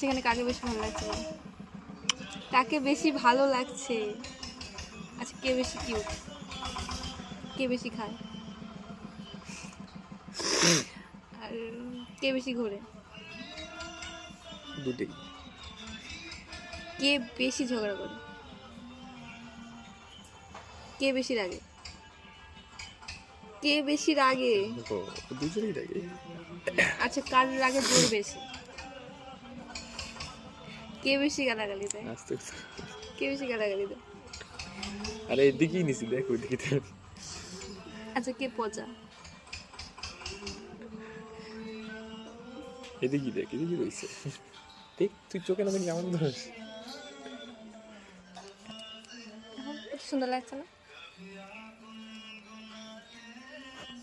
এখানে কাকে বেশি ভালো লাগছে? কাকে বেশি ভালো লাগছে? আচ্ছা, কে বেশি কিউট? কে বেশি খায়? আর কে বেশি ঘোরে? দুটেই। কে বেশি ঝগড়া করে? কে বেশি রাগে? কে বেশি রাগে? ও দুজনেই রাগে। আচ্ছা, কার রাগে জোর বেশি? কে বেশি গালাগালি দেয়? আস্তে আস্তে। কে বেশি গালাগালি দেয়? আরে এদিকেই নিছি, দেখ ওইদিকে দেখ। আচ্ছা, কে পচা? এদিকে দেখ, এদিকে রয়েছে। দেখ তুই চোখে না দেখি আমার ধর। এখন কত সুন্দর লাগছে না?